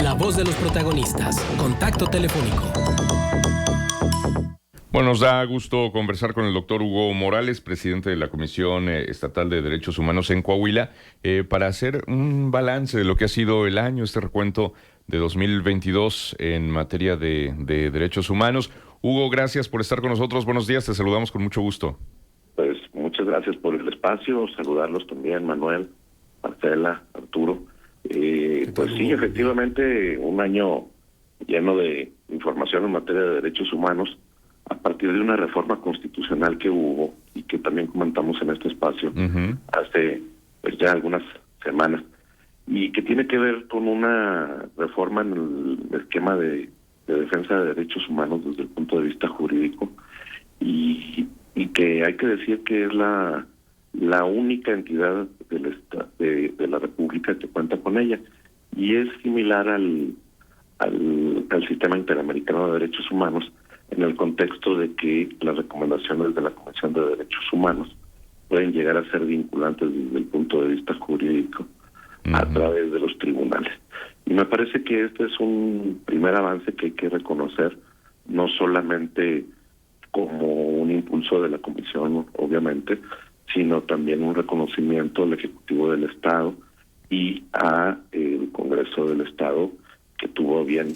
la voz de los protagonistas. Contacto telefónico. Bueno, nos da gusto conversar con el doctor Hugo Morales, presidente de la Comisión Estatal de Derechos Humanos en Coahuila, para hacer un balance de lo que ha sido el año, este recuento de 2022 en materia de derechos humanos. Hugo, gracias por estar con nosotros. Buenos días, te saludamos con mucho gusto. Pues muchas gracias por el espacio, saludarlos también, Manuel, Marcela, Arturo. Pues sí, efectivamente, un año lleno de información en materia de derechos humanos, a partir de una reforma constitucional que hubo y que también comentamos en este espacio hace pues ya algunas semanas, y que tiene que ver con una reforma en el esquema de defensa de derechos humanos desde el punto de vista jurídico, y que hay que decir que es la única entidad de la República que cuenta con ella, y es similar al sistema interamericano de derechos humanos, en el contexto de que las recomendaciones de la Comisión de Derechos Humanos pueden llegar a ser vinculantes desde el punto de vista jurídico a través de los tribunales. Y me parece que este es un primer avance que hay que reconocer, no solamente como un impulso de la Comisión, obviamente, sino también un reconocimiento al Ejecutivo del Estado y a el Congreso del Estado, que tuvo bien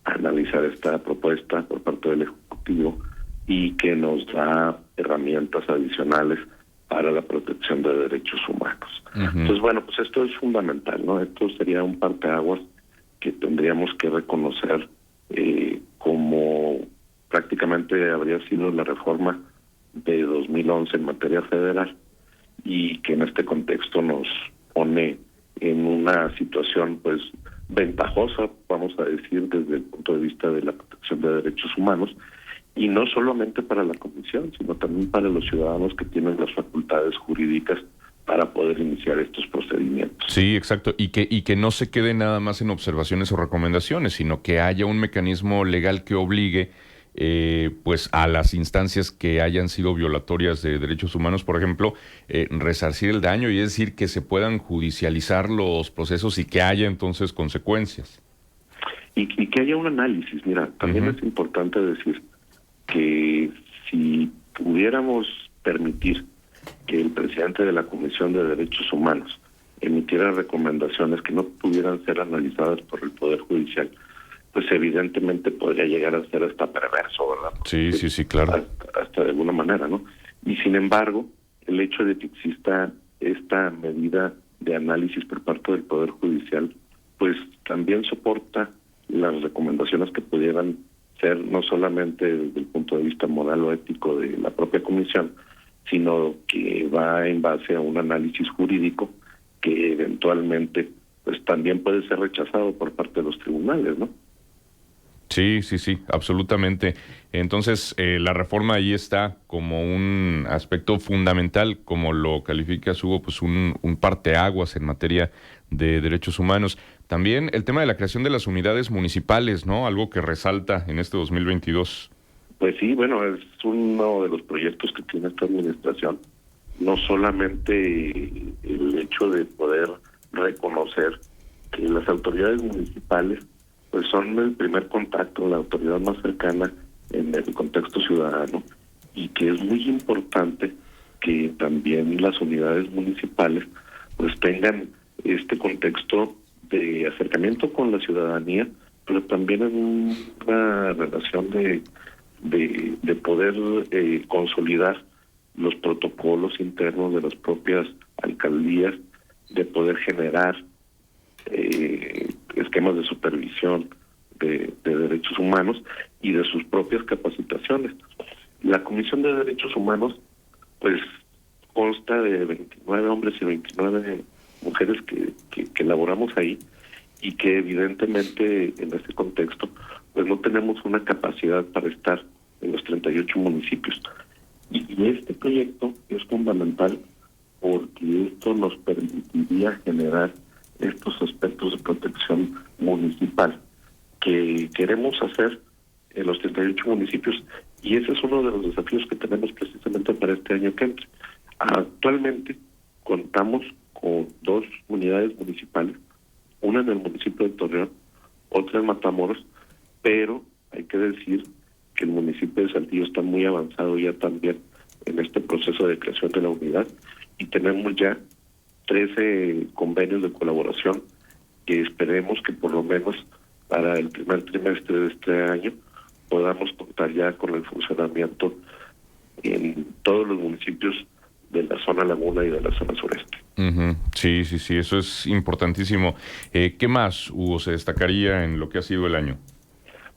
analizar esta propuesta por parte del Ejecutivo y que nos da herramientas adicionales para la protección de derechos humanos. Entonces, bueno, pues esto es fundamental, ¿no? Esto sería un parteaguas que tendríamos que reconocer como prácticamente habría sido la reforma de 2011 en materia federal, y que en este contexto nos pone en una situación pues ventajosa, vamos a decir, desde el punto de vista de la protección de derechos humanos, y no solamente para la Comisión, sino también para los ciudadanos que tienen las facultades jurídicas para poder iniciar estos procedimientos. Sí, exacto, y que no se quede nada más en observaciones o recomendaciones, sino que haya un mecanismo legal que obligue pues a las instancias que hayan sido violatorias de derechos humanos, por ejemplo, resarcir el daño, y es decir, que se puedan judicializar los procesos y que haya entonces consecuencias. Y que haya un análisis. Mira, también es importante decir que si pudiéramos permitir que el presidente de la Comisión de Derechos Humanos emitiera recomendaciones que no pudieran ser analizadas por el Poder Judicial, pues evidentemente podría llegar a ser hasta perverso, ¿verdad? Sí, claro. Hasta de alguna manera, ¿no? Y sin embargo, el hecho de que exista esta medida de análisis por parte del Poder Judicial, pues también soporta las recomendaciones que pudieran ser no solamente desde el punto de vista moral o ético de la propia Comisión, sino que va en base a un análisis jurídico que eventualmente pues también puede ser rechazado por parte de los tribunales, ¿no? Sí, absolutamente. Entonces, la reforma ahí está como un aspecto fundamental, como lo califica Hugo, pues un parteaguas en materia de derechos humanos. También el tema de la creación de las unidades municipales, ¿no? Algo que resalta en este 2022. Pues sí, bueno, es uno de los proyectos que tiene esta administración. No solamente el hecho de poder reconocer que las autoridades municipales pues son el primer contacto, la autoridad más cercana en el contexto ciudadano, y que es muy importante que también las unidades municipales pues tengan este contexto de acercamiento con la ciudadanía, pero también en una relación de poder consolidar los protocolos internos de las propias alcaldías, de poder generar esquemas de supervisión de derechos humanos y de sus propias capacitaciones. La Comisión de Derechos Humanos pues consta de 29 hombres y 29 mujeres que elaboramos ahí, y que evidentemente en este contexto pues no tenemos una capacidad para estar en los 38 municipios. Y este proyecto es fundamental porque esto nos permitiría generar estos aspectos de protección municipal que queremos hacer en los 38 municipios, y ese es uno de los desafíos que tenemos precisamente para este año que entra. Actualmente contamos con 2 unidades municipales, una en el municipio de Torreón, otra en Matamoros, pero hay que decir que el municipio de Saltillo está muy avanzado ya también en este proceso de creación de la unidad y tenemos ya 13 convenios de colaboración que esperemos que por lo menos para el primer trimestre de este año podamos contar ya con el funcionamiento en todos los municipios de la zona laguna y de la zona sureste. Ujú. Sí, sí, sí, eso es importantísimo. ¿Qué más, Hugo, se destacaría en lo que ha sido el año?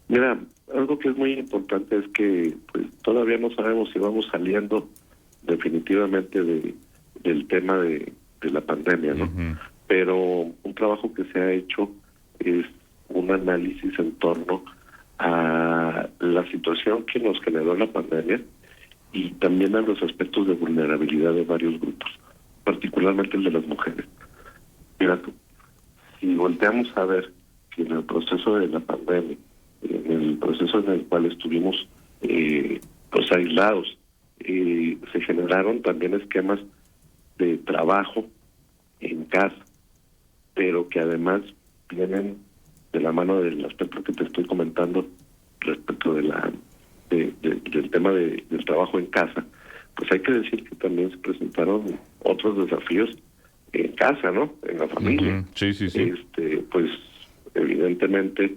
Mira, algo que es muy importante es que pues todavía no sabemos si vamos saliendo definitivamente del tema de la pandemia, ¿no? Ujú. Pero un trabajo que se ha hecho es un análisis en torno a la situación que nos generó la pandemia y también a los aspectos de vulnerabilidad de varios grupos, particularmente el de las mujeres. Mira tú, si volteamos a ver que en el proceso de la pandemia, en el proceso en el cual estuvimos pues aislados, se generaron también esquemas de trabajo en casa, pero que además vienen de la mano del aspecto que te estoy comentando respecto de del tema del trabajo en casa. Pues hay que decir que también se presentaron otros desafíos en casa, ¿no? En la familia. Ujú. Sí, sí, sí. Pues evidentemente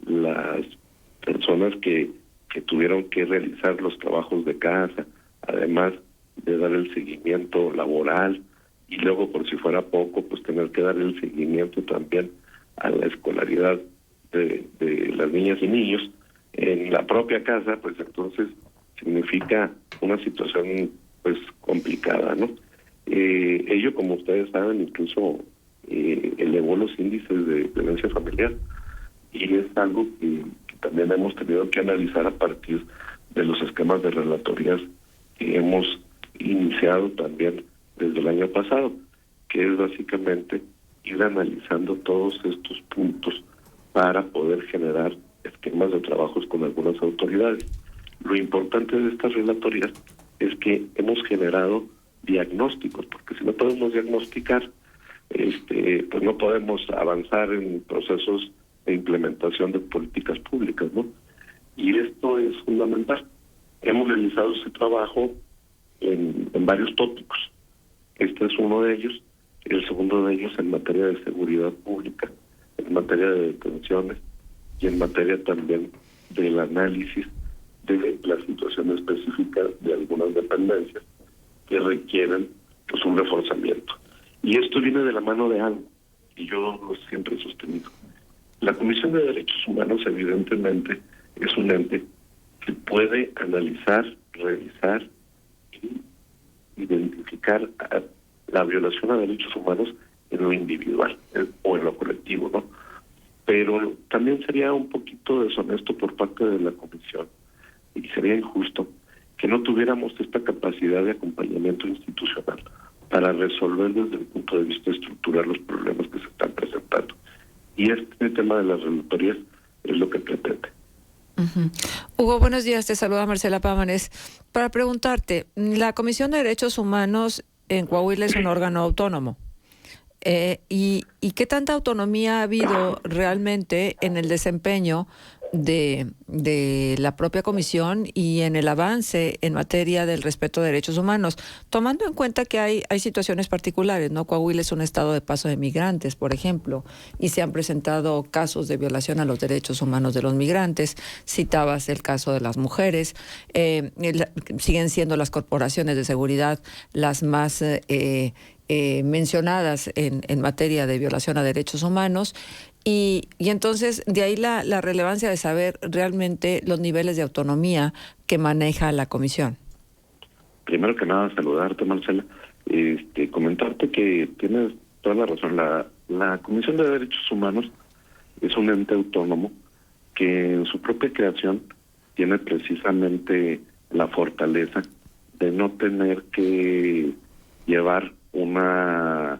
las personas que tuvieron que realizar los trabajos de casa, además de dar el seguimiento laboral y luego, por si fuera poco, pues tener que dar el seguimiento también a la escolaridad de las niñas y niños en la propia casa, pues entonces significa una situación pues complicada, ¿no? Ello, como ustedes saben, incluso elevó los índices de violencia familiar y es algo que también hemos tenido que analizar a partir de los esquemas de relatorías que hemos iniciado también desde el año pasado, que es básicamente ir analizando todos estos puntos para poder generar esquemas de trabajos con algunas autoridades. Lo importante de estas relatorías es que hemos generado diagnósticos, porque si no podemos diagnosticar, pues no podemos avanzar en procesos de implementación de políticas públicas, ¿no? Y esto es fundamental. Hemos realizado ese trabajo en varios tópicos. Este es uno de ellos. El segundo de ellos en materia de seguridad pública, en materia de detenciones y en materia también del análisis de la situación específica de algunas dependencias que requieren pues un reforzamiento. Y esto viene de la mano de algo, y yo lo siempre he sostenido. La Comisión de Derechos Humanos evidentemente es un ente que puede analizar, revisar y identificar la violación a derechos humanos en lo individual o en lo colectivo, ¿no? Pero también sería un poquito deshonesto por parte de la Comisión y sería injusto que no tuviéramos esta capacidad de acompañamiento institucional para resolver desde el punto de vista estructural los problemas que se están presentando. Y este tema de las relatorías es lo que pretende. Uh-huh. Hugo, buenos días, te saluda Marcela Pámanes. Para preguntarte, la Comisión de Derechos Humanos en Coahuila es un órgano autónomo. ¿Y qué tanta autonomía ha habido realmente en el desempeño de la propia comisión y en el avance en materia del respeto de derechos humanos, tomando en cuenta que hay situaciones particulares, ¿no? Coahuila es un estado de paso de migrantes, por ejemplo, y se han presentado casos de violación a los derechos humanos de los migrantes. Citabas el caso de las mujeres, siguen siendo las corporaciones de seguridad las más mencionadas en materia de violación a derechos humanos. Y entonces, de ahí la relevancia de saber realmente los niveles de autonomía que maneja la comisión. Primero que nada, saludarte, Marcela. Comentarte que tienes toda la razón. La Comisión de Derechos Humanos es un ente autónomo que en su propia creación tiene precisamente la fortaleza de no tener que llevar una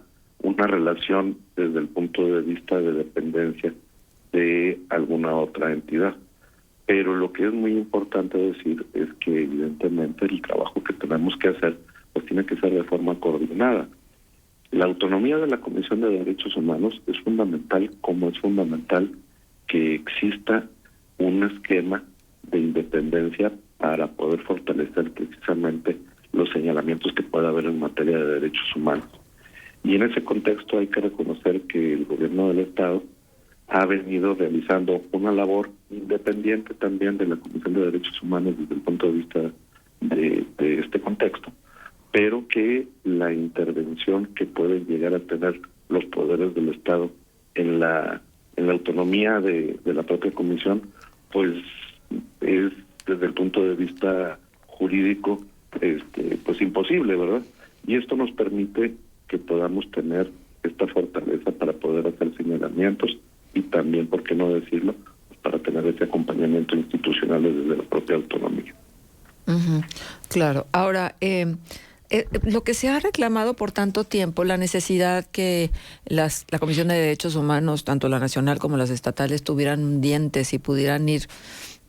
relación desde el punto de vista de dependencia de alguna otra entidad. Pero lo que es muy importante decir es que evidentemente el trabajo que tenemos que hacer pues tiene que ser de forma coordinada. La autonomía de la Comisión de Derechos Humanos es fundamental, como es fundamental que exista un esquema de independencia para poder fortalecer precisamente los señalamientos que pueda haber en materia de derechos humanos. Y en ese contexto hay que reconocer que el gobierno del Estado ha venido realizando una labor independiente también de la Comisión de Derechos Humanos desde el punto de vista de este contexto, pero que la intervención que pueden llegar a tener los poderes del Estado en la autonomía de la propia comisión, pues es desde el punto de vista jurídico pues imposible, ¿verdad? Y esto nos permite que podamos tener esta fortaleza para poder hacer señalamientos y también, ¿por qué no decirlo?, pues para tener ese acompañamiento institucional desde la propia autonomía. Ujú, claro. Ahora, lo que se ha reclamado por tanto tiempo, la necesidad que la Comisión de Derechos Humanos, tanto la nacional como las estatales, tuvieran dientes y pudieran ir,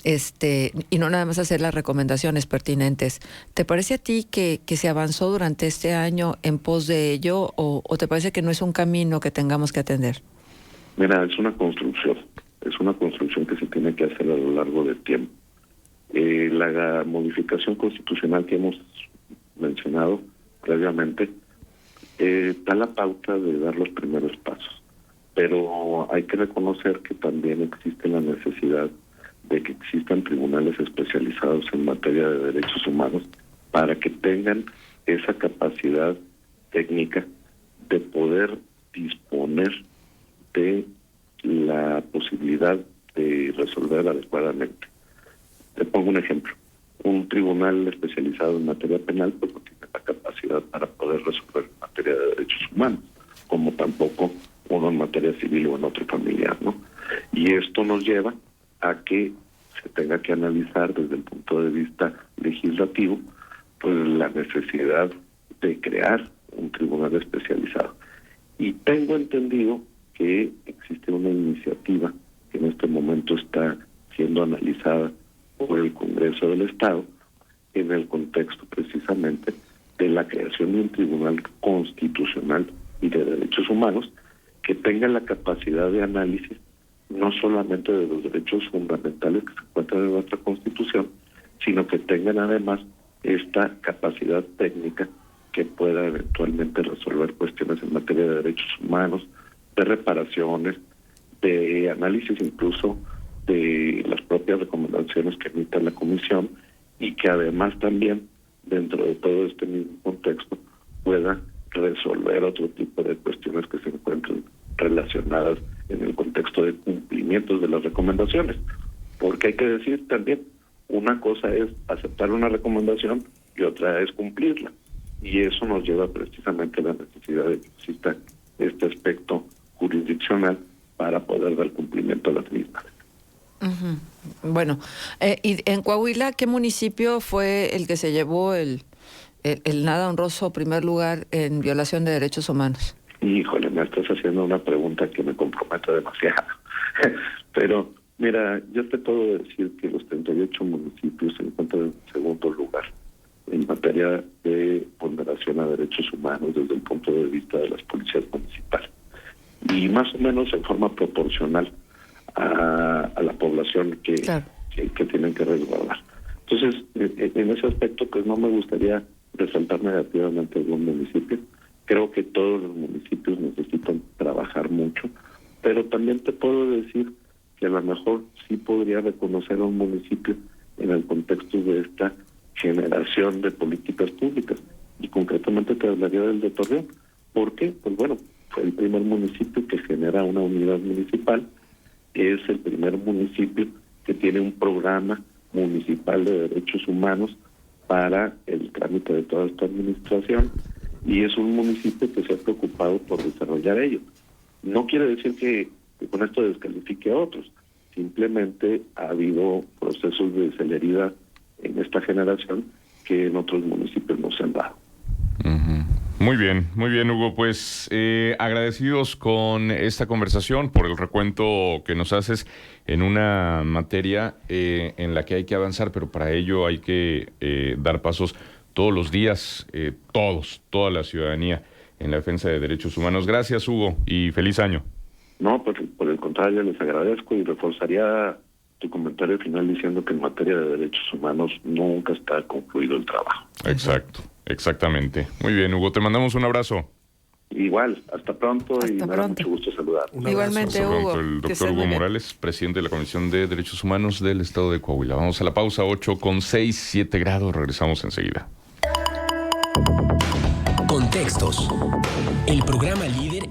y no nada más hacer las recomendaciones pertinentes. ¿Te parece a ti que se avanzó durante este año en pos de ello o te parece que no es un camino que tengamos que atender? Mira, es una construcción que se tiene que hacer a lo largo del tiempo. La modificación constitucional que hemos mencionado previamente da la pauta de dar los primeros pasos, pero hay que reconocer que también existe la necesidad de que existan tribunales especializados en materia de derechos humanos para que tengan esa capacidad técnica de poder disponer de la posibilidad de resolver adecuadamente. Te pongo un ejemplo. Un tribunal especializado en materia penal pues no tiene la capacidad para poder resolver en materia de derechos humanos, como tampoco uno en materia civil o en otro familiar, ¿no? Y esto nos lleva a que se tenga que analizar desde el punto de vista legislativo pues la necesidad de crear un tribunal especializado. Y tengo entendido que existe una iniciativa que en este momento está siendo analizada por el Congreso del Estado en el contexto precisamente de la creación de un tribunal constitucional y de derechos humanos que tenga la capacidad de análisis no solamente de los derechos fundamentales que se encuentran en nuestra Constitución, sino que tengan además esta capacidad técnica que pueda eventualmente resolver cuestiones en materia de derechos humanos, de reparaciones, de análisis incluso de las propias recomendaciones que emita la Comisión y que además también dentro de todo este mismo contexto pueda resolver otro tipo de cuestiones que se encuentran relacionadas en el contexto de cumplimientos de las recomendaciones. Porque hay que decir también, una cosa es aceptar una recomendación y otra es cumplirla. Y eso nos lleva precisamente a la necesidad de que exista este aspecto jurisdiccional para poder dar cumplimiento a las mismas. Uh-huh. Bueno, y en Coahuila, ¿qué municipio fue el que se llevó el nada honroso primer lugar en violación de derechos humanos? Híjole, me estás haciendo una pregunta que me compromete demasiado. Pero, mira, yo te puedo decir que los 38 municipios se encuentran en segundo lugar en materia de ponderación a derechos humanos desde el punto de vista de las policías municipales. Y más o menos en forma proporcional a la población que tienen que resguardar. Entonces, en ese aspecto, pues no me gustaría resaltar negativamente algún municipio. Creo que todos los municipios necesitan trabajar mucho, pero también te puedo decir que a lo mejor sí podría reconocer a un municipio en el contexto de esta generación de políticas públicas. Y concretamente te hablaría del de Torreón. ¿Por qué? Pues bueno, fue el primer municipio que genera una unidad municipal, es el primer municipio que tiene un programa municipal de derechos humanos para el trámite de toda esta administración y es un municipio que se ha preocupado por desarrollar ello. No quiere decir que con esto descalifique a otros, simplemente ha habido procesos de celeridad en esta generación que en otros municipios no se han dado. Uh-huh. Muy bien, Hugo. Pues agradecidos con esta conversación por el recuento que nos haces en una materia en la que hay que avanzar, pero para ello hay que dar pasos todos los días, toda la ciudadanía en la defensa de derechos humanos. Gracias, Hugo, y feliz año. No, pues por el contrario, les agradezco y reforzaría tu comentario final diciendo que en materia de derechos humanos nunca está concluido el trabajo. Exacto, exactamente. Muy bien, Hugo, te mandamos un abrazo. Igual, hasta pronto y Hasta me da pronto. mucho gusto saludar. Un abrazo. Igualmente, Hasta Hugo. pronto, el que doctor estés muy Hugo bien. Morales, presidente de la Comisión de Derechos Humanos del Estado de Coahuila. Vamos a la pausa, 8:06, 7 grados, regresamos enseguida. Contextos. El programa líder